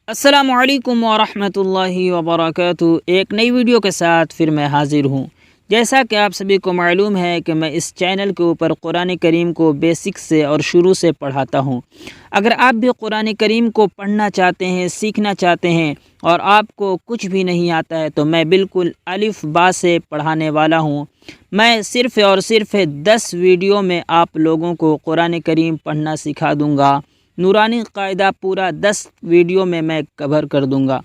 السلام علیکم ورحمۃ اللہ وبرکاتہ۔ ایک نئی ویڈیو کے ساتھ پھر میں حاضر ہوں۔ جیسا کہ آپ سبھی کو معلوم ہے کہ میں اس چینل کے اوپر قرآن کریم کو بیسک سے اور شروع سے پڑھاتا ہوں۔ اگر آپ بھی قرآن کریم کو پڑھنا چاہتے ہیں، سیکھنا چاہتے ہیں اور آپ کو کچھ بھی نہیں آتا ہے تو میں بالکل الف با سے پڑھانے والا ہوں۔ میں صرف اور صرف 10 ویڈیو میں آپ لوگوں کو قرآن کریم پڑھنا سکھا دوں گا۔ نورانی قاعدہ پورا 10 ویڈیو میں کور کر دوں گا۔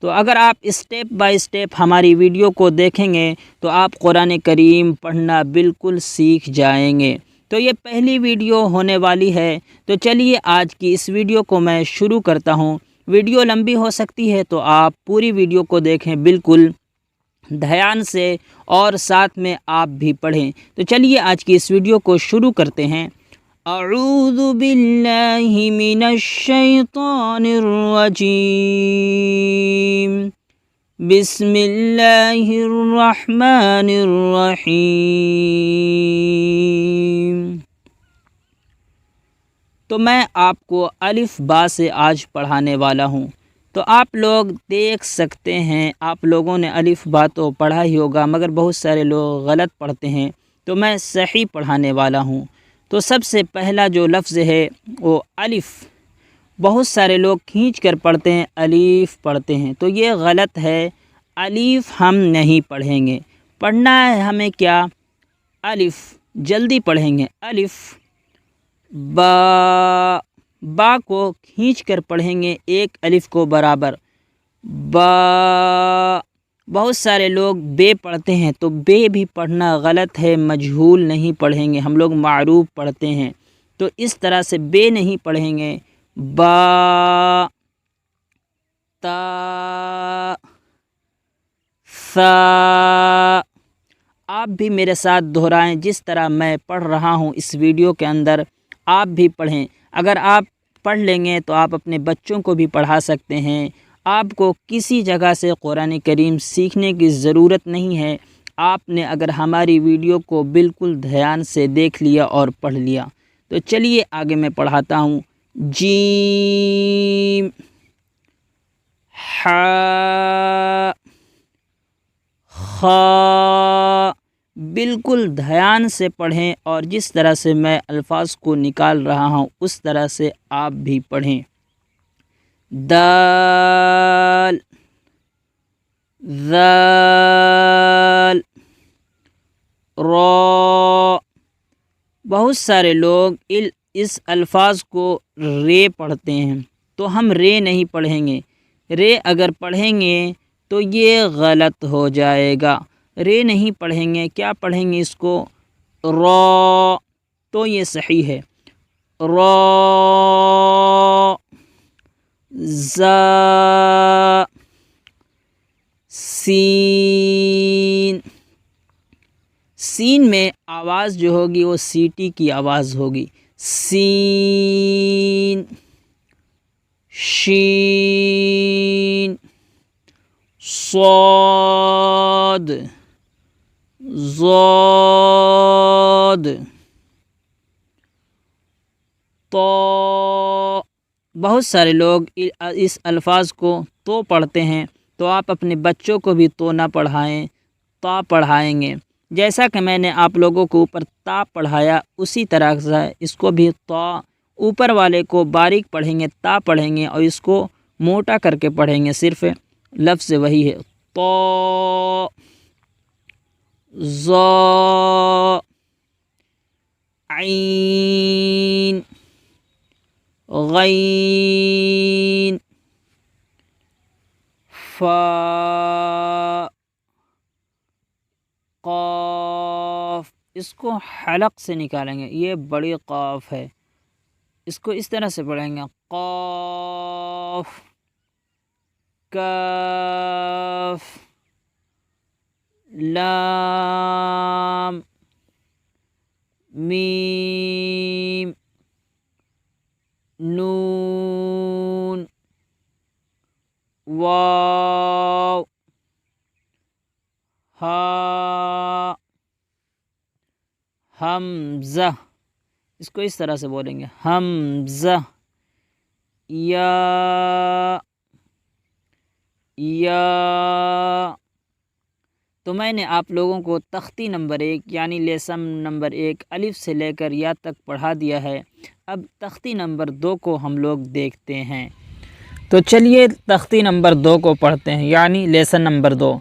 تو اگر آپ اسٹیپ بائی اسٹیپ ہماری ویڈیو کو دیکھیں گے تو آپ قرآن کریم پڑھنا بالکل سیکھ جائیں گے۔ تو یہ پہلی ویڈیو ہونے والی ہے، تو چلیے آج کی اس ویڈیو کو میں شروع کرتا ہوں۔ ویڈیو لمبی ہو سکتی ہے تو آپ پوری ویڈیو کو دیکھیں بالکل دھیان سے، اور ساتھ میں آپ بھی پڑھیں۔ تو چلیے آج کی اس ویڈیو کو شروع کرتے ہیں۔ اعوذ باللہ من الشیطان الرجیم، بسم اللہ الرحمن الرحیم۔ تو میں آپ کو الف با سے آج پڑھانے والا ہوں۔ تو آپ لوگ دیکھ سکتے ہیں، آپ لوگوں نے الف با تو پڑھا ہی ہوگا، مگر بہت سارے لوگ غلط پڑھتے ہیں، تو میں صحیح پڑھانے والا ہوں۔ تو سب سے پہلا جو لفظ ہے وہ الف۔ بہت سارے لوگ کھینچ کر پڑھتے ہیں، الف پڑھتے ہیں، تو یہ غلط ہے۔ الف ہم نہیں پڑھیں گے، پڑھنا ہے ہمیں کیا؟ الف۔ جلدی پڑھیں گے، الف با۔ با کو کھینچ کر پڑھیں گے، ایک الف کو برابر، با۔ بہت سارے لوگ بے پڑھتے ہیں، تو بے بھی پڑھنا غلط ہے، مجہول نہیں پڑھیں گے، ہم لوگ معروف پڑھتے ہیں، تو اس طرح سے بے نہیں پڑھیں گے۔ با، تا، ثا۔ آپ بھی میرے ساتھ دہرائیں، جس طرح میں پڑھ رہا ہوں اس ویڈیو کے اندر آپ بھی پڑھیں۔ اگر آپ پڑھ لیں گے تو آپ اپنے بچوں کو بھی پڑھا سکتے ہیں۔ آپ کو کسی جگہ سے قرآن کریم سیکھنے کی ضرورت نہیں ہے، آپ نے اگر ہماری ویڈیو کو بالکل دھیان سے دیکھ لیا اور پڑھ لیا۔ تو چلیے آگے میں پڑھاتا ہوں۔ جیم، حا، خا۔ بالکل دھیان سے پڑھیں، اور جس طرح سے میں الفاظ کو نکال رہا ہوں اس طرح سے آپ بھی پڑھیں۔ دال، ذال، را۔ بہت سارے لوگ اس الفاظ کو رے پڑھتے ہیں، تو ہم رے نہیں پڑھیں گے۔ رے اگر پڑھیں گے تو یہ غلط ہو جائے گا، رے نہیں پڑھیں گے، کیا پڑھیں گے اس کو؟ را، تو یہ صحیح ہے۔ را، زا، سین۔ سین میں آواز جو ہوگی وہ سیٹی کی آواز ہوگی۔ سین، شین، صاد، ضاد، طا۔ بہت سارے لوگ اس الفاظ کو تو پڑھتے ہیں، تو آپ اپنے بچوں کو بھی تو نہ پڑھائیں، تا پڑھائیں گے۔ جیسا کہ میں نے آپ لوگوں کو اوپر تا پڑھایا، اسی طرح سے اس کو بھی تا، اوپر والے کو باریک پڑھیں گے، تا پڑھیں گے، اور اس کو موٹا کر کے پڑھیں گے، صرف لفظ وہی ہے۔ طا، ظا، عین، غین، فا، قاف۔ اس کو حلق سے نکالیں گے، یہ بڑی قاف ہے، اس کو اس طرح سے پڑھیں گے، قاف، کاف، لام، میم، نون، واو، ہا، حمزہ۔ اس کو اس طرح سے بولیں گے، حمزہ، یا، یا۔ تو میں نے آپ لوگوں کو تختی نمبر 1 یعنی لیسن نمبر 1 الف سے لے کر یا تک پڑھا دیا ہے۔ اب تختی نمبر 2 کو ہم لوگ دیکھتے ہیں۔ تو چلیے تختی نمبر 2 کو پڑھتے ہیں یعنی لیسن نمبر 2۔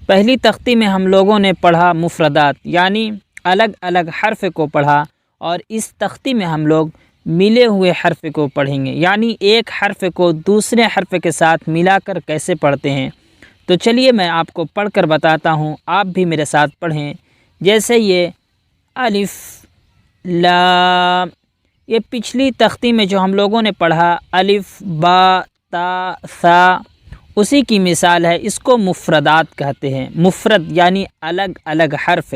پہلی تختی میں ہم لوگوں نے پڑھا مفردات یعنی الگ الگ حرف کو پڑھا، اور اس تختی میں ہم لوگ ملے ہوئے حرف کو پڑھیں گے یعنی ایک حرف کو دوسرے حرف کے ساتھ ملا کر کیسے پڑھتے ہیں۔ تو چلیے میں آپ کو پڑھ کر بتاتا ہوں، آپ بھی میرے ساتھ پڑھیں۔ جیسے یہ الف لام، یہ پچھلی تختی میں جو ہم لوگوں نے پڑھا الف با تا ثا، اسی کی مثال ہے۔ اس کو مفردات کہتے ہیں، مفرد یعنی الگ الگ حرف۔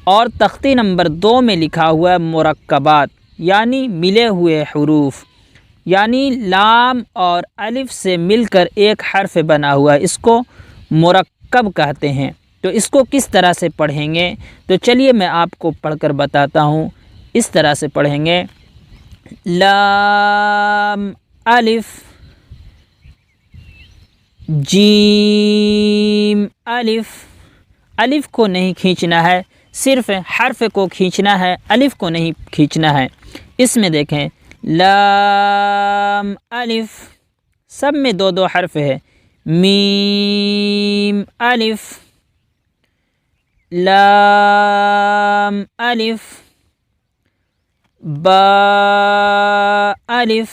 اور تختی نمبر 2 میں لکھا ہوا ہے مرکبات یعنی ملے ہوئے حروف، یعنی لام اور الف سے مل کر ایک حرف بنا ہوا ہے، اس کو مرکب کہتے ہیں۔ تو اس کو کس طرح سے پڑھیں گے؟ تو چلیے میں آپ کو پڑھ کر بتاتا ہوں۔ اس طرح سے پڑھیں گے لام الف جیم الف۔ الف کو نہیں کھینچنا ہے، صرف حرف کو کھینچنا ہے، الف کو نہیں کھینچنا ہے۔ اس میں دیکھیں لام الف، سب میں 2 حرف ہے۔ میم الف لام الف با الف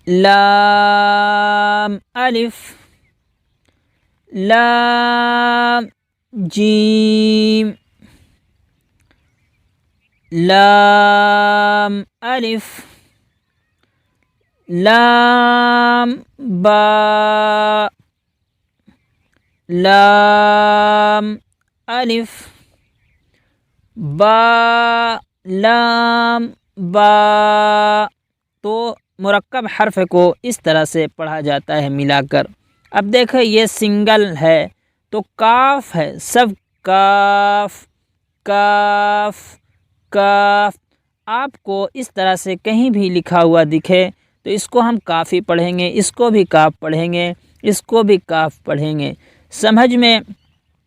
لام الف لام جیم لام الف لام با لام الف با لام با۔ تو مرکب حرف کو اس طرح سے پڑھا جاتا ہے ملا کر۔ اب دیکھو یہ سنگل ہے تو کاف ہے، سب کاف کاف کاف۔ آپ کو اس طرح سے کہیں بھی لکھا ہوا دکھے تو اس کو ہم کاف ہی پڑھیں گے، اس کو بھی کاف پڑھیں گے، اس کو بھی کاف پڑھیں گے۔ سمجھ میں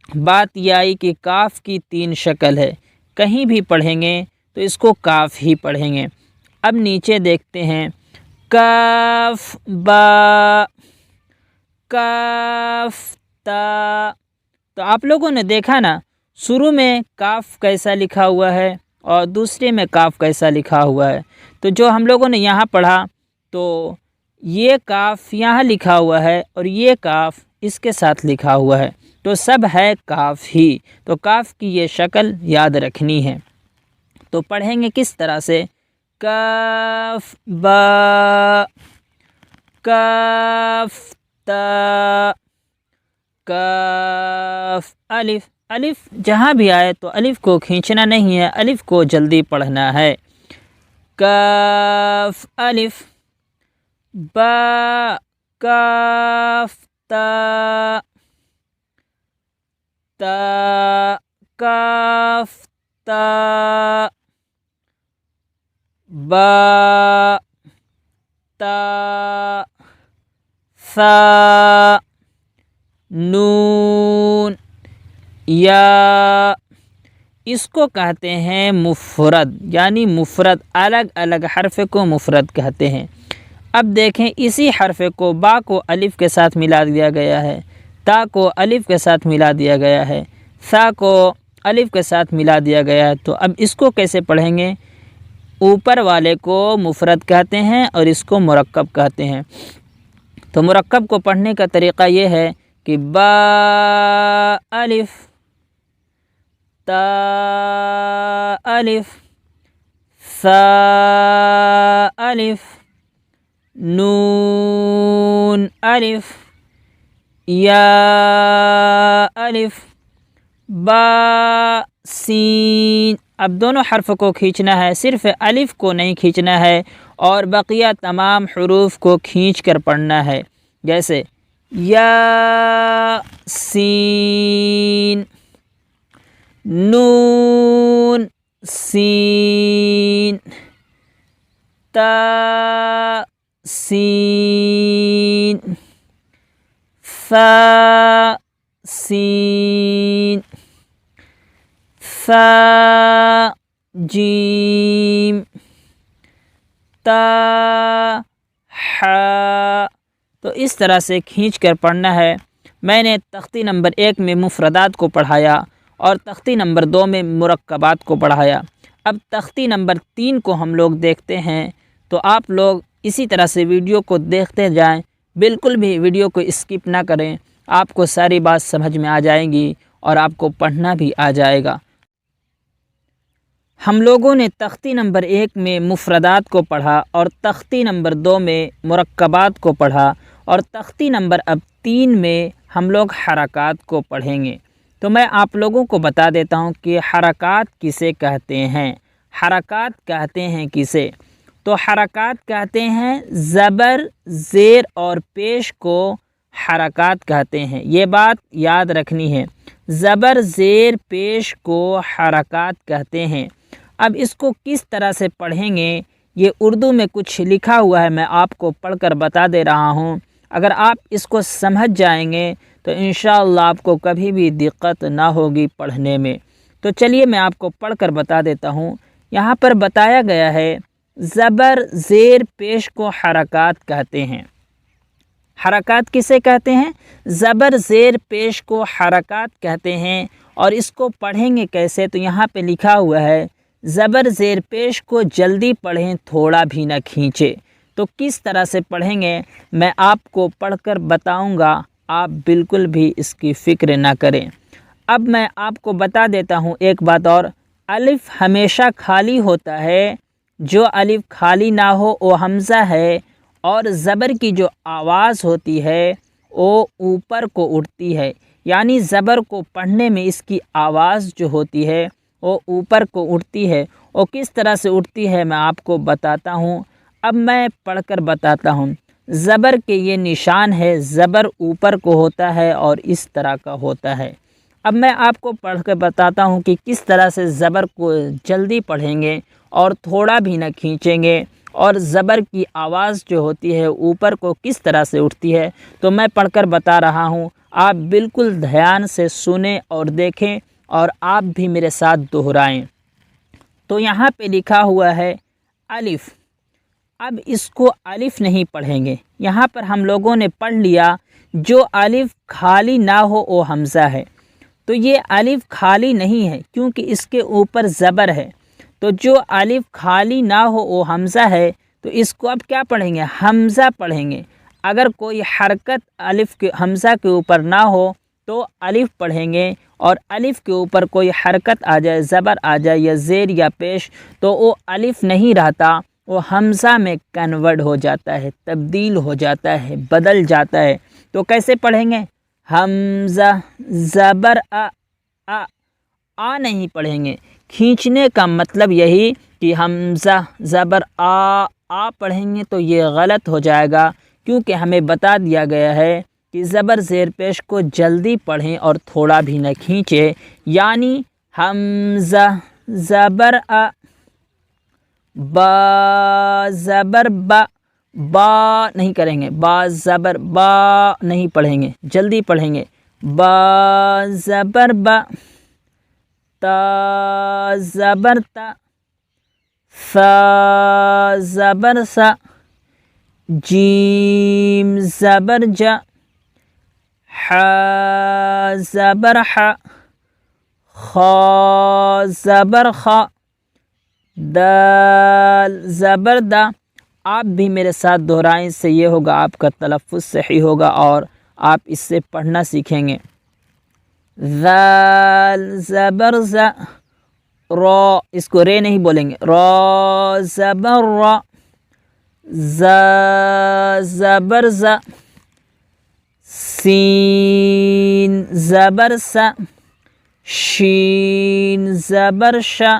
بات یہ آئی کہ کاف کی 3 شکل ہے، کہیں بھی پڑھیں گے تو اس کو کاف ہی پڑھیں گے۔ اب نیچے دیکھتے ہیں کاف با کاف تا۔ تو آپ لوگوں نے دیکھا نا شروع میں کاف کیسا لکھا ہوا ہے اور دوسرے میں کاف کیسا لکھا ہوا ہے۔ تو جو ہم لوگوں نے یہاں پڑھا تو یہ کاف یہاں لکھا ہوا ہے اور یہ کاف اس کے ساتھ لکھا ہوا ہے، تو سب ہے کاف ہی۔ تو کاف کی یہ شکل یاد رکھنی ہے۔ تو پڑھیں گے کس طرح سے؟ کاف با کاف تا کاف الف۔ الف جہاں بھی آئے تو الف کو کھینچنا نہیں ہے، الف کو جلدی پڑھنا ہے۔ کاف الف با کاف تا تا کاف تا با تا ثا نون یا۔ اس کو کہتے ہیں مفرد یعنی مفرد، الگ الگ حرف کو مفرد کہتے ہیں۔ اب دیکھیں اسی حرف کو با کو الف کے ساتھ ملا دیا گیا ہے، تا کو الف کے ساتھ ملا دیا گیا ہے، ثا کو الف کے ساتھ ملا دیا گیا ہے۔ تو اب اس کو کیسے پڑھیں گے؟ اوپر والے کو مفرد کہتے ہیں اور اس کو مرکب کہتے ہیں۔ تو مرکب کو پڑھنے کا طریقہ یہ ہے کہ با الف تا الف ثا الف نون الف یا الف با سین۔ اب دونوں حرف کو کھینچنا ہے، صرف الف کو نہیں کھینچنا ہے اور بقیہ تمام حروف کو کھینچ کر پڑھنا ہے۔ جیسے یا سین نون سین تا سین ثا سین، ثا جیم، تا حا۔ تو اس طرح سے کھینچ کر پڑھنا ہے۔ میں نے تختی نمبر 1 میں مفردات کو پڑھایا اور تختی نمبر 2 میں مرکبات کو پڑھایا۔ اب تختی نمبر 3 کو ہم لوگ دیکھتے ہیں، تو آپ لوگ اسی طرح سے ویڈیو کو دیکھتے جائیں، بالکل بھی ویڈیو کو اسکپ نہ کریں، آپ کو ساری بات سمجھ میں آ جائیں گی اور آپ کو پڑھنا بھی آ جائے گا۔ ہم لوگوں نے تختی نمبر 1 میں مفردات کو پڑھا اور تختی نمبر 2 میں مرکبات کو پڑھا، اور تختی نمبر اب 3 میں ہم لوگ حرکات کو پڑھیں گے۔ تو میں آپ لوگوں کو بتا دیتا ہوں کہ حرکات کسے کہتے ہیں۔ حرکات کہتے ہیں کسے؟ تو حرکات کہتے ہیں زبر، زیر اور پیش کو حرکات کہتے ہیں۔ یہ بات یاد رکھنی ہے، زبر، زیر، پیش کو حرکات کہتے ہیں۔ اب اس کو کس طرح سے پڑھیں گے، یہ اردو میں کچھ لکھا ہوا ہے، میں آپ کو پڑھ کر بتا دے رہا ہوں۔ اگر آپ اس کو سمجھ جائیں گے تو انشاءاللہ آپ کو کبھی بھی دقت نہ ہوگی پڑھنے میں۔ تو چلیے میں آپ کو پڑھ کر بتا دیتا ہوں۔ یہاں پر بتایا گیا ہے زبر، زیر، پیش کو حرکات کہتے ہیں۔ حرکات کسے کہتے ہیں؟ زبر، زیر، پیش کو حرکات کہتے ہیں۔ اور اس کو پڑھیں گے کیسے؟ تو یہاں پہ لکھا ہوا ہے زبر، زیر، پیش کو جلدی پڑھیں، تھوڑا بھی نہ کھینچے۔ تو کس طرح سے پڑھیں گے میں آپ کو پڑھ کر بتاؤں گا، آپ بالکل بھی اس کی فکر نہ کریں۔ اب میں آپ کو بتا دیتا ہوں ایک بات اور، الف ہمیشہ خالی ہوتا ہے، جو الف خالی نہ ہو وہ حمزہ ہے، اور زبر کی جو آواز ہوتی ہے وہ اوپر کو اٹھتی ہے، یعنی زبر کو پڑھنے میں اس کی آواز جو ہوتی ہے وہ اوپر کو اٹھتی ہے۔ وہ کس طرح سے اٹھتی ہے میں آپ کو بتاتا ہوں۔ اب میں پڑھ کر بتاتا ہوں۔ زبر کے یہ نشان ہے، زبر اوپر کو ہوتا ہے اور اس طرح کا ہوتا ہے۔ اب میں آپ کو پڑھ کے بتاتا ہوں کہ کس طرح سے زبر کو جلدی پڑھیں گے اور تھوڑا بھی نہ کھینچیں گے، اور زبر کی آواز جو ہوتی ہے اوپر کو کس طرح سے اٹھتی ہے۔ تو میں پڑھ کر بتا رہا ہوں، آپ بالکل دھیان سے سنیں اور دیکھیں، اور آپ بھی میرے ساتھ دہرائیں۔ تو یہاں پہ لکھا ہوا ہے الف۔ اب اس کو الف نہیں پڑھیں گے، یہاں پر ہم لوگوں نے پڑھ لیا جو الف خالی نہ ہو وہ حمزہ ہے۔ تو یہ الف خالی نہیں ہے کیونکہ اس کے اوپر زبر ہے، تو جو الف خالی نہ ہو وہ حمزہ ہے، تو اس کو اب کیا پڑھیں گے؟ حمزہ پڑھیں گے۔ اگر کوئی حرکت الف کے حمزہ کے اوپر نہ ہو تو الف پڑھیں گے، اور الف کے اوپر کوئی حرکت آ جائے، زبر آ جائے یا زیر یا پیش، تو وہ الف نہیں رہتا، وہ حمزہ میں کنورٹ ہو جاتا ہے، تبدیل ہو جاتا ہے، بدل جاتا ہے۔ تو کیسے پڑھیں گے؟ حمزہ، زبر آ نہیں پڑھیں گے۔ کھینچنے کا مطلب یہی کہ حمزہ زبر آ پڑھیں گے تو یہ غلط ہو جائے گا، کیونکہ ہمیں بتا دیا گیا ہے کہ زبر، زیر، پیش کو جلدی پڑھیں اور تھوڑا بھی نہ کھینچے، یعنی حمزہ زبر با زبر با نہیں کریں گے، با زبر با نہیں پڑھیں گے، جلدی پڑھیں گے، با زبر با، تا زبر تا، ثا زبر سا، جیم زبر جا، حا زبر حا، خا زبر خا، دال زبر دا۔ آپ بھی میرے ساتھ دہرائیں، اس سے یہ ہوگا آپ کا تلفظ صحیح ہوگا اور آپ اس سے پڑھنا سیکھیں گے۔ ذال زبر زا، را، اس کو رے نہیں بولیں گے، را زبر را، زا زبر زا، سین زبر سا، شین زبر شا،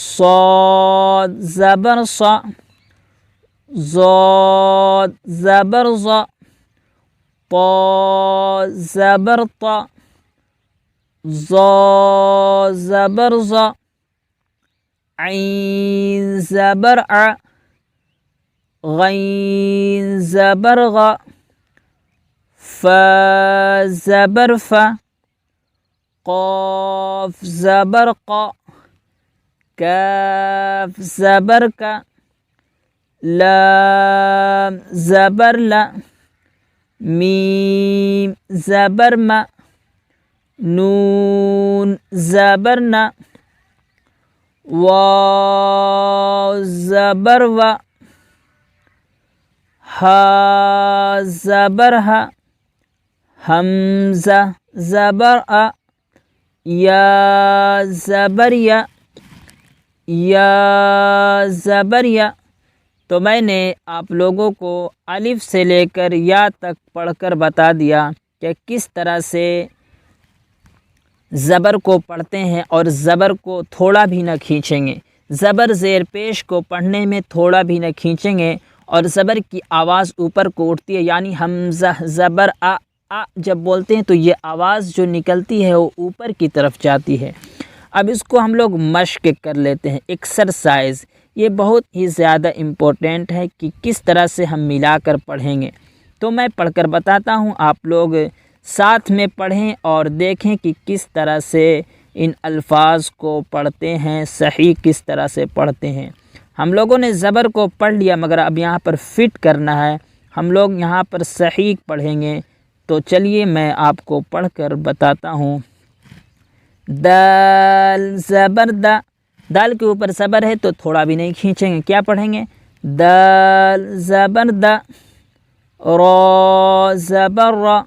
صاد زبر صا، ضاد زبر ضا، طا زبر طا، ظا زبر ظا، عین زبر ع، غین زبر غ، ف زبر ف، قاف زبر ق، کاف زبر کا، لام زبر لا، میم زبر ما، نون زبر نا، واو زبر و، ہا زبر ہا، حمزہ زبر آ، یا زبر یا، یا زبر یا۔ تو میں نے آپ لوگوں کو الف سے لے کر یا تک پڑھ کر بتا دیا کہ کس طرح سے زبر کو پڑھتے ہیں اور زبر کو تھوڑا بھی نہ کھینچیں گے، زبر زیر پیش کو پڑھنے میں تھوڑا بھی نہ کھینچیں گے، اور زبر کی آواز اوپر کو اٹھتی ہے، یعنی حمزہ زبر آ جب بولتے ہیں تو یہ آواز جو نکلتی ہے وہ اوپر کی طرف جاتی ہے۔ اب اس کو ہم لوگ مشق کر لیتے ہیں، ایکسرسائز۔ یہ بہت ہی زیادہ امپورٹنٹ ہے کہ کس طرح سے ہم ملا کر پڑھیں گے۔ تو میں پڑھ کر بتاتا ہوں، آپ لوگ ساتھ میں پڑھیں اور دیکھیں کہ کس طرح سے ان الفاظ کو پڑھتے ہیں، صحیح کس طرح سے پڑھتے ہیں۔ ہم لوگوں نے زبر کو پڑھ لیا، مگر اب یہاں پر فٹ کرنا ہے، ہم لوگ یہاں پر صحیح پڑھیں گے۔ تو چلیے میں آپ کو پڑھ کر بتاتا ہوں۔ دال زبر دا، دال کے اوپر زبر ہے تو تھوڑا بھی نہیں کھینچیں گے، کیا پڑھیں گے؟ دال زبر دا، را زبر را۔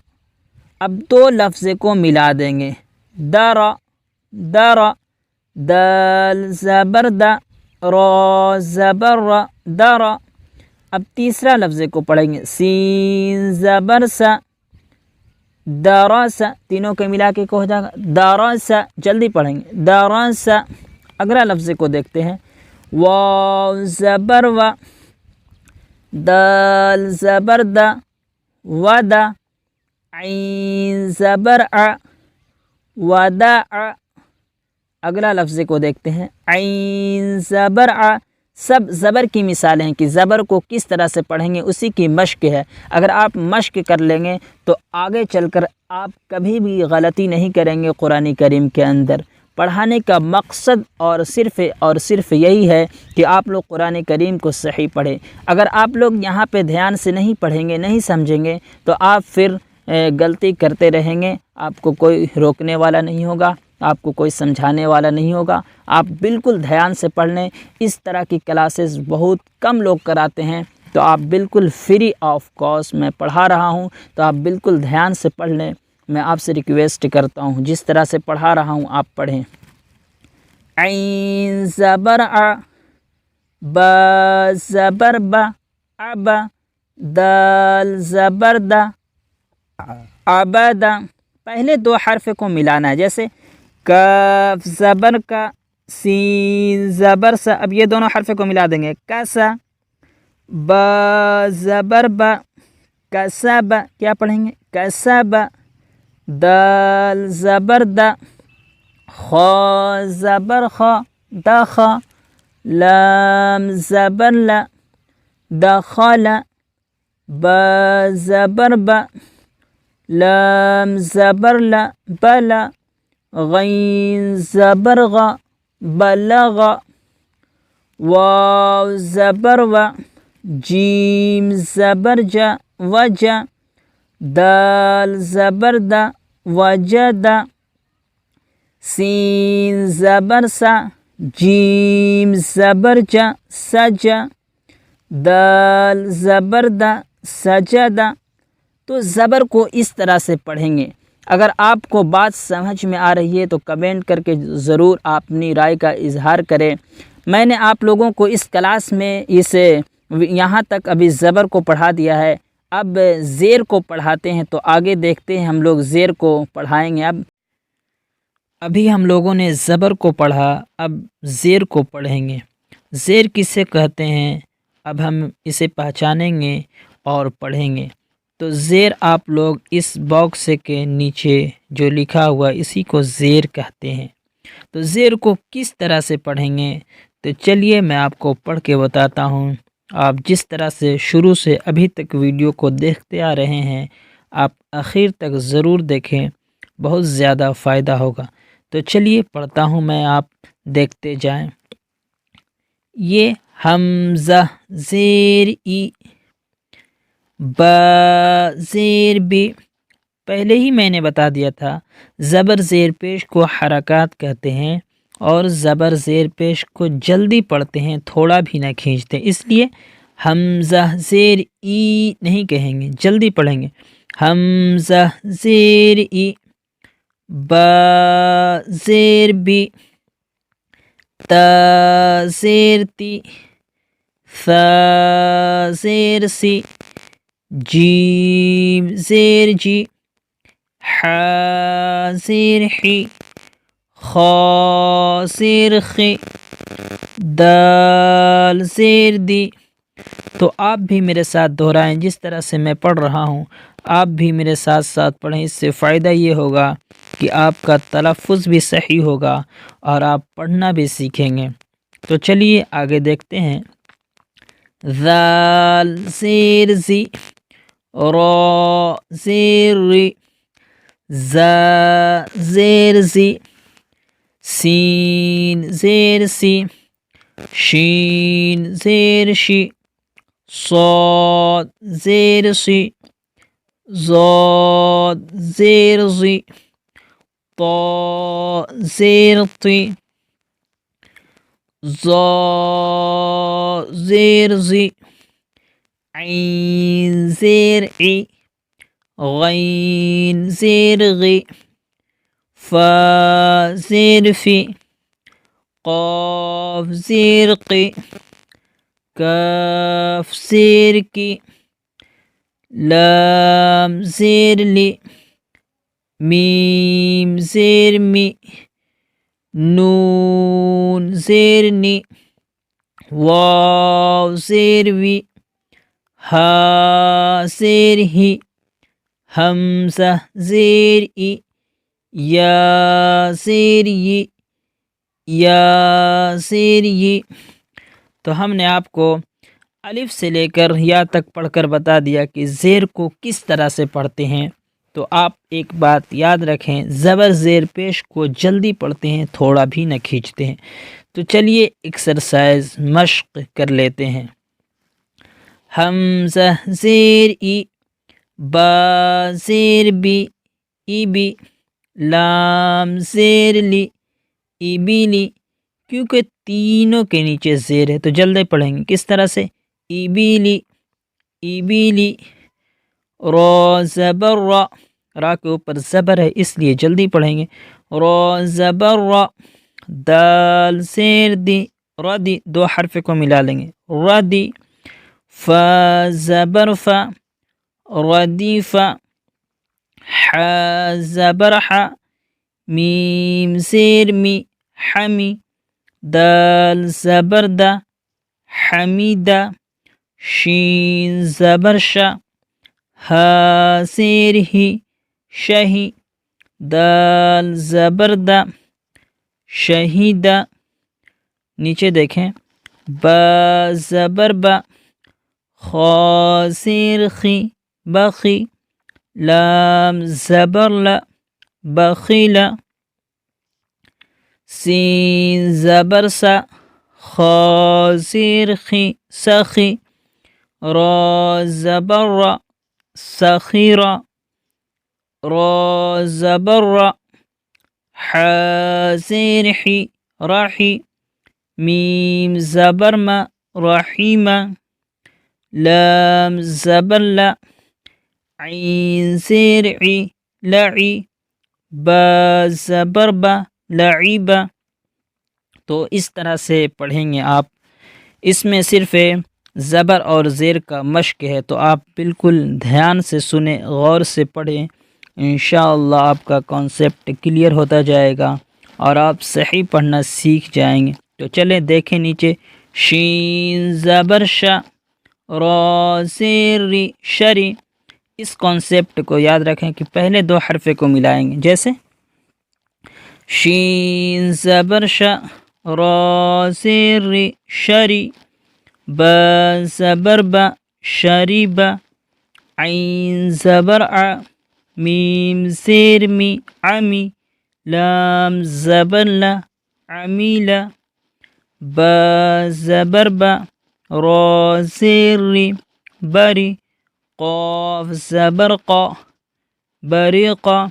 اب دو لفظ کو ملا دیں گے، درا درا، دال زبر دا، را زبر را، درا۔ اب تیسرا لفظ کو پڑھیں گے، سین زبر سا، دراسا، تینوں کے ملا کے ہو جائے گا دراسا، جلدی پڑھیں گے، دراسا۔ اگلا لفظ کو دیکھتے ہیں، واو زبر و، دال زبر دا، ودا، عین زبر ع، ودع۔ اگلا لفظ کو دیکھتے ہیں، عین زبر ع۔ سب زبر کی مثالیں ہیں کہ زبر کو کس طرح سے پڑھیں گے، اسی کی مشق ہے۔ اگر آپ مشق کر لیں گے تو آگے چل کر آپ کبھی بھی غلطی نہیں کریں گے۔ قرآن کریم کے اندر پڑھانے کا مقصد اور صرف یہی ہے کہ آپ لوگ قرآن کریم کو صحیح پڑھیں۔ اگر آپ لوگ یہاں پہ دھیان سے نہیں پڑھیں گے، نہیں سمجھیں گے، تو آپ پھر غلطی کرتے رہیں گے، آپ کو کوئی روکنے والا نہیں ہوگا، آپ کو کوئی سمجھانے والا نہیں ہوگا۔ آپ بالکل دھیان سے پڑھ لیں۔ اس طرح کی کلاسز بہت کم لوگ کراتے ہیں، تو آپ بالکل فری آف کاسٹ میں پڑھا رہا ہوں، تو آپ بالکل دھیان سے پڑھ لیں۔ میں آپ سے ریکویسٹ کرتا ہوں، جس طرح سے پڑھا رہا ہوں آپ پڑھیں۔ عین زبر ع، با زبر با، ابا، دال زبر دا، عبدا۔ پہلے دو حرف کو ملانا ہے، جیسے کاف زبر کا، سین زبر سا۔ اب یہ دونوں حرف کو ملا دیں گے، کسا، با زبر با، کسب۔ کیا پڑھیں گے؟ کسب، دال زبر دا، خا زبر خا، دخ، لام زبر لا، دخل، با زبر با، لام زبر لا، بلا، غین زبر غا، بلغ، واو زبر و، جیم زبر جا، وجا، دال زبر دا، وجد، سین زبر سا، جیم زبر جا، سجا، دال زبر دا، سجدہ۔ تو زبر کو اس طرح سے پڑھیں گے۔ اگر آپ کو بات سمجھ میں آ رہی ہے تو کمنٹ کر کے ضرور اپنی رائے کا اظہار کریں۔ میں نے آپ لوگوں کو اس کلاس میں یہاں تک ابھی زبر کو پڑھا دیا ہے، اب زیر کو پڑھاتے ہیں، تو آگے دیکھتے ہیں ہم لوگ زیر کو پڑھائیں گے۔ ابھی ہم لوگوں نے زبر کو پڑھا، اب زیر کو پڑھیں گے۔ زیر کسے کہتے ہیں اب ہم اسے پہچانیں گے اور پڑھیں گے۔ تو زیر آپ لوگ اس باکس کے نیچے جو لکھا ہوا اسی کو زیر کہتے ہیں۔ تو زیر کو کس طرح سے پڑھیں گے، تو چلیے میں آپ کو پڑھ کے بتاتا ہوں۔ آپ جس طرح سے شروع سے ابھی تک ویڈیو کو دیکھتے آ رہے ہیں، آپ آخر تک ضرور دیکھیں، بہت زیادہ فائدہ ہوگا۔ تو چلیے پڑھتا ہوں میں، آپ دیکھتے جائیں۔ یہ حمزہ زیر ای، با زیر بی، پہلے ہی میں نے بتا دیا تھا زبر زیر پیش کو حرکات کہتے ہیں، اور زبر زیر پیش کو جلدی پڑھتے ہیں، تھوڑا بھی نہ کھینچتے، اس لیے حمزہ زیر ای نہیں کہیں گے، جلدی پڑھیں گے۔ حمزہ زیر ای، با زیر بی، تا زیر تی، ثا زیر سی، جیم زیر جی، حا زیر حی، خا زیر خی، دال زیر دی۔ تو آپ بھی میرے ساتھ دہرائیں، جس طرح سے میں پڑھ رہا ہوں آپ بھی میرے ساتھ ساتھ پڑھیں، اس سے فائدہ یہ ہوگا کہ آپ کا تلفظ بھی صحیح ہوگا اور آپ پڑھنا بھی سیکھیں گے۔ تو چلیے آگے دیکھتے ہیں۔ ذال زیر زی، را زیر ری، زا زیر زی، سین زیر سی، شین زیر شی، صاد زیر سی، ضاد زیر زی، طا زیر طی، ظا زیر زی، عین زیر عی، غین زیر غی، فا زیر فی، قاف زیر قی، کاف زیر کی، لام زیر لی، میم زیر می، نون زیر نی، واو زیر وی، ہا زیر ہی، حمزہ زیر ای، یا زیر ی، یا زیر ی۔ تو ہم نے آپ کو الف سے لے کر یا تک پڑھ کر بتا دیا کہ زیر کو کس طرح سے پڑھتے ہیں۔ تو آپ ایک بات یاد رکھیں، زبر زیر پیش کو جلدی پڑھتے ہیں، تھوڑا بھی نہ کھینچتے ہیں۔ تو چلیے ایکسرسائز مشق کر لیتے ہیں۔ حمزہ زیر ای، با زیر بی، ای بی، لام زیر لی، ای بی لی، کیونکہ تینوں کے نیچے زیر ہے تو جلدی پڑھیں گے، کس طرح سے؟ ای بی لی، ای بی لی، را زبر را، را کے اوپر زبر ہے اس لیے جلدی پڑھیں گے، را زبر را، دال زیر دی، ردی، دو حرف کو ملا لیں گے، ردی، فا زبر فا، ردی فا، حا زبر حا، میم زیر می، حمی، دال زبر دا، حمیدہ، شین زبر شا، ہا زیر ہی، شہی، دال زبر دا، شہیدہ۔ نیچے دیکھیں، با زبر با، خا زیر خی، بخی، لام زبر لا، بخیلا، سین زبر سا، خا زیر خی، سخی، را زبر را، سخیرا، را زبر را، حا زیر حی، راحی، میم زبر ما، رحیما، لام زبر لا، عین زیر عی، لعی، با زبر با، لعیبا۔ تو اس طرح سے پڑھیں گے آپ، اس میں صرف زبر اور زیر کا مشق ہے، تو آپ بالکل دھیان سے سنیں، غور سے پڑھیں، انشاءاللہ آپ کا کانسیپٹ کلیئر ہوتا جائے گا اور آپ صحیح پڑھنا سیکھ جائیں گے۔ تو چلیں دیکھیں نیچے، شین زبر شا، را زیر ری، شری، اس کانسیپٹ کو یاد رکھیں کہ پہلے دو حرف کو ملائیں گے، جیسے شین زبر شا، را زیر ری، شری، با زبر با، شریبا، عین زبر ع، میم زیر می عمی، لام زبر ل عمیل، با زبر با، را زیر ری بری، قاف زبر قا بریقا،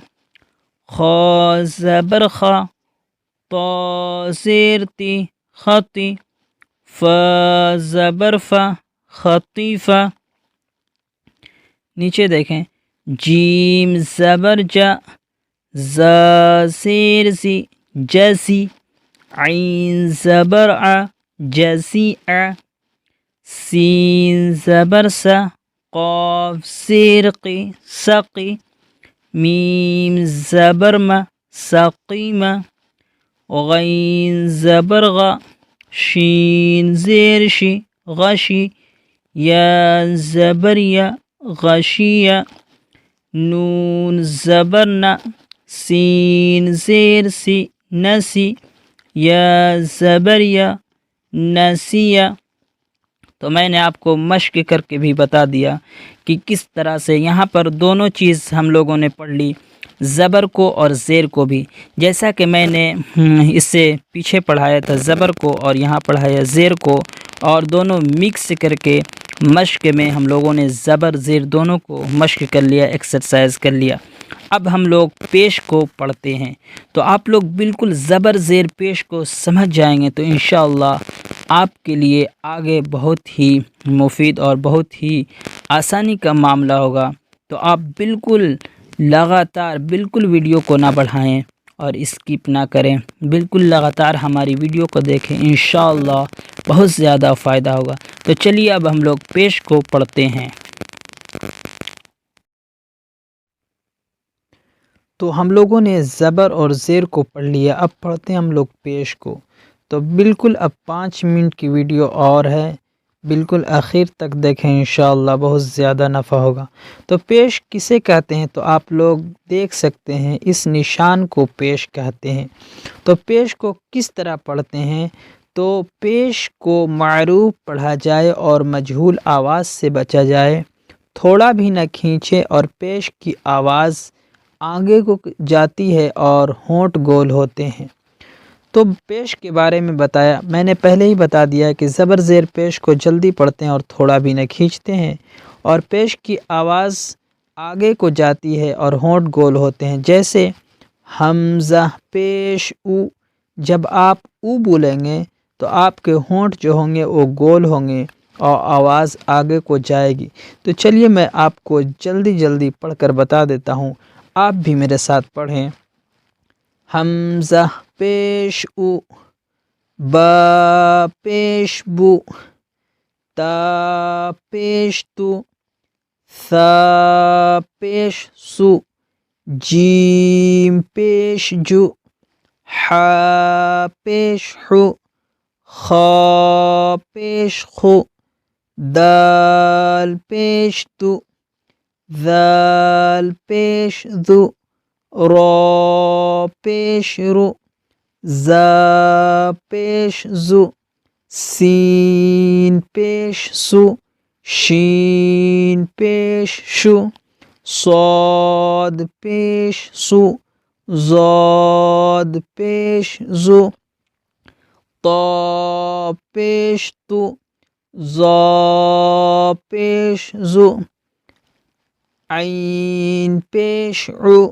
خا زبر خا، طا زیر تی خطی، فا زبر فا خطیفہ۔ نیچے دیکھیں، جیم زبر جا، زا زیر زی جزی، عین زبر ع جزی ع، سین زبر سا، قاف زیر قی سقی، میم زبر ما سقیمہ، غین زبر غا، شین زیر شی غشی، یا زبر یا غشیہ، نون زبر نا، سین زیر سی نسی، یا زبر یا نسیہ۔ تو میں نے آپ کو مشق کر کے بھی بتا دیا کہ کس طرح سے یہاں پر دونوں چیز ہم لوگوں نے پڑھ لی، زبر کو اور زیر کو بھی، جیسا کہ میں نے اس سے پیچھے پڑھایا تھا زبر کو اور یہاں پڑھایا زیر کو، اور دونوں مکس کر کے مشق میں ہم لوگوں نے زبر زیر دونوں کو مشق کر لیا، ایکسرسائز کر لیا۔ اب ہم لوگ پیش کو پڑھتے ہیں، تو آپ لوگ بالکل زبر زیر پیش کو سمجھ جائیں گے تو انشاءاللہ آپ کے لیے آگے بہت ہی مفید اور بہت ہی آسانی کا معاملہ ہوگا۔ تو آپ بالکل لگاتار بالکل ویڈیو کو نہ بڑھائیں اور اسکپ نہ کریں، بالکل لگاتار ہماری ویڈیو کو دیکھیں، انشاءاللہ بہت زیادہ فائدہ ہوگا۔ تو چلیے اب ہم لوگ پیش کو پڑھتے ہیں۔ تو ہم لوگوں نے زبر اور زیر کو پڑھ لیا، اب پڑھتے ہیں ہم لوگ پیش کو۔ تو بالکل اب 5 منٹ کی ویڈیو اور ہے، بالکل آخر تک دیکھیں، انشاءاللہ بہت زیادہ نفع ہوگا۔ تو پیش کسے کہتے ہیں تو آپ لوگ دیکھ سکتے ہیں، اس نشان کو پیش کہتے ہیں۔ تو پیش کو کس طرح پڑھتے ہیں؟ تو پیش کو معروف پڑھا جائے اور مجہول آواز سے بچا جائے، تھوڑا بھی نہ کھینچے، اور پیش کی آواز آگے کو جاتی ہے اور ہونٹ گول ہوتے ہیں۔ تو پیش کے بارے میں بتایا، میں نے پہلے ہی بتا دیا کہ زبر زیر پیش کو جلدی پڑھتے ہیں اور تھوڑا بھی نہ کھینچتے ہیں، اور پیش کی آواز آگے کو جاتی ہے اور ہونٹ گول ہوتے ہیں، جیسے حمزہ پیش او، جب آپ او بولیں گے تو آپ کے ہونٹ جو ہوں گے وہ گول ہوں گے اور آواز آگے کو جائے گی۔ تو چلیے میں آپ کو جلدی جلدی پڑھ کر بتا دیتا ہوں، آپ بھی میرے ساتھ پڑھیں۔ حمزہ پیش او، با پیش بو، تا پیش تو، ثا پیش سو، جیم پیش جو، حا پیش حو، خا پیش خو، دال پیش دو، ذال پیش ذو، را پیش رو، زا پیش زو، سین پیش سو، شین پیش شو، صاد پیش سو، ضاد پیش زو، طا پیش تو، ظا پیش زو، عین پیش عو،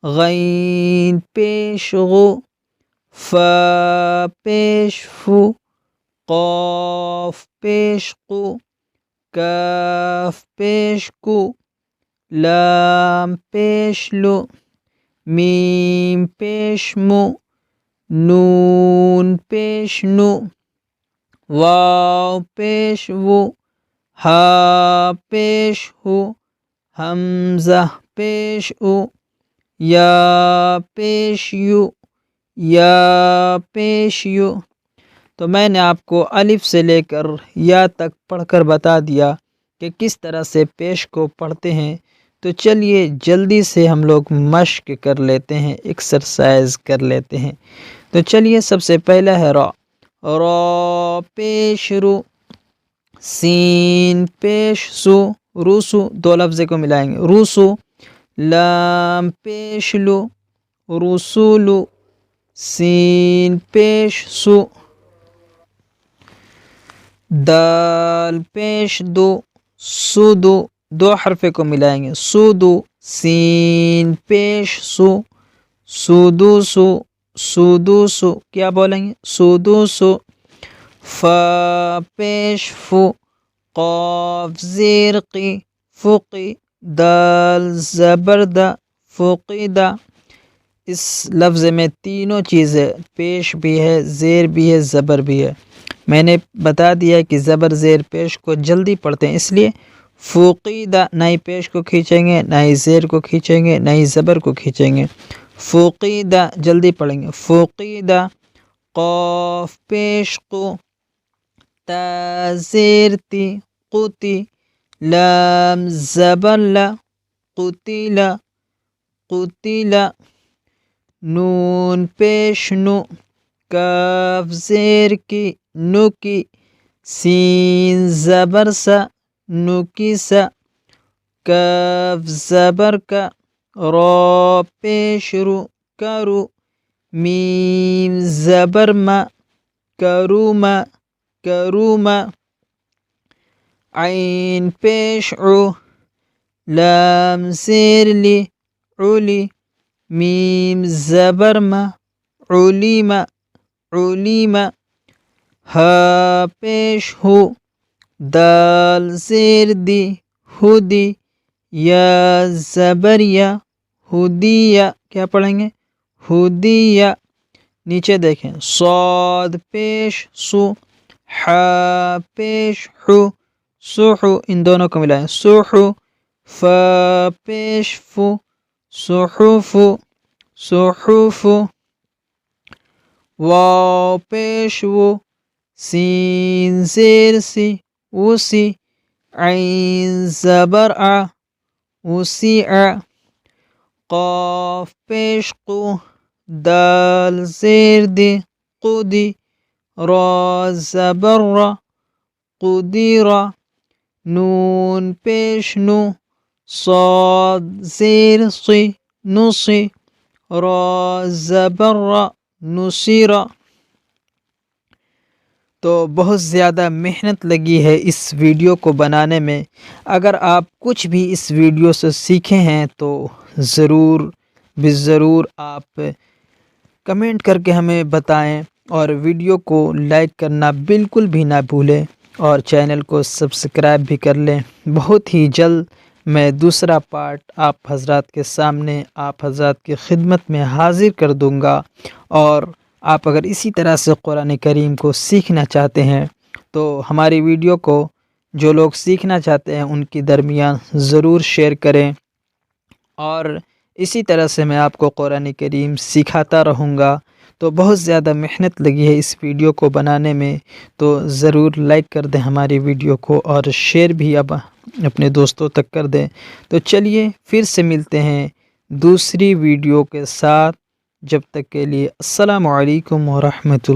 غین پیش غو، فا پیش فو، قاف پیش قو، کاف پیش کو، لام پیش لو، میم پیش مو، نون پیش نو، واو پیش وو، ہا پیش ہو، حمزہ پیش او، یا پیش یو، یا پیش یو۔ تو میں نے آپ کو الف سے لے کر یا تک پڑھ کر بتا دیا کہ کس طرح سے پیش کو پڑھتے ہیں۔ تو چلیے جلدی سے ہم لوگ مشق کر لیتے ہیں، ایکسرسائز کر لیتے ہیں۔ تو چلیے سب سے پہلا ہے را، را پیش رو، سین پیش سو، روسو دو لفظ کو ملائیں گے روسو، لام پیش لو رسولو، سین پیش سو، دال پیش دو سودو، دو حرف کو ملائیں گے سودو، سین پیش سو، سودوسو، سودوسو، کیا بولیں گے سودوسو، فا پیش فو، قاف زیر قی، فقی، دال زبردہ، فقیدہ۔ اس لفظ میں تینوں چیزیں پیش بھی ہے، زیر بھی ہے، زبر بھی ہے۔ میں نے بتا دیا کہ زبر زیر پیش کو جلدی پڑھتے ہیں، اس لیے فقیدہ نہ ہی پیش کو کھینچیں گے، نہ ہی زیر کو کھینچیں گے، نہ ہی زبر کو کھینچیں گے۔ فقیدہ جلدی پڑھیں گے فقیدہ، قاف پیش قو، تا زیر تی، قتی، لام زبر لا، قتیلا، قتیلا، نون پیش نو، کاف زیر کی، نکی، سین زبر سا، نکی سا، کاف زبر کا، را پیش رو، کرو، میم زبر ما، کروما، کروما، عین پیش عو، لام زیر لی، علی، میم زبر ما، علیما، علیما، ہا پیش ہو، دال زیر دی، ہدی، یا زبر یا، ہدیہ، کیا پڑھیں گے ہدیہ۔ نیچے دیکھیں صاد پیش سو، حا پیش حو، سوحو، ان دونوں کو ملائیں سوحو، فا پیش فو، صحف، صحف، واو پیش وو، سین زیر سی، وسی، عین زبر آ، وسیع، قاف پیش قو، دال زیر دی، قدی، را زبر را، قدیرا، نون پیش نو، صاد زیر صی، نصی، را زبر را، نصیرا۔ تو بہت زیادہ محنت لگی ہے اس ویڈیو کو بنانے میں۔ اگر آپ کچھ بھی اس ویڈیو سے سیکھے ہیں تو ضرور بالضرور آپ کمنٹ کر کے ہمیں بتائیں، اور ویڈیو کو لائک کرنا بالکل بھی نہ بھولیں، اور چینل کو سبسکرائب بھی کر لیں۔ بہت ہی جلد میں دوسرا پارٹ آپ حضرات کے سامنے، آپ حضرات کی خدمت میں حاضر کر دوں گا۔ اور آپ اگر اسی طرح سے قرآن کریم کو سیکھنا چاہتے ہیں تو ہماری ویڈیو کو جو لوگ سیکھنا چاہتے ہیں ان کے درمیان ضرور شیئر کریں، اور اسی طرح سے میں آپ کو قرآن کریم سکھاتا رہوں گا۔ تو بہت زیادہ محنت لگی ہے اس ویڈیو کو بنانے میں، تو ضرور لائک کر دیں ہماری ویڈیو کو، اور شیئر بھی اب اپنے دوستوں تک کر دیں۔ تو چلیے پھر سے ملتے ہیں دوسری ویڈیو کے ساتھ، جب تک کے لیے السلام علیکم ورحمۃ اللہ۔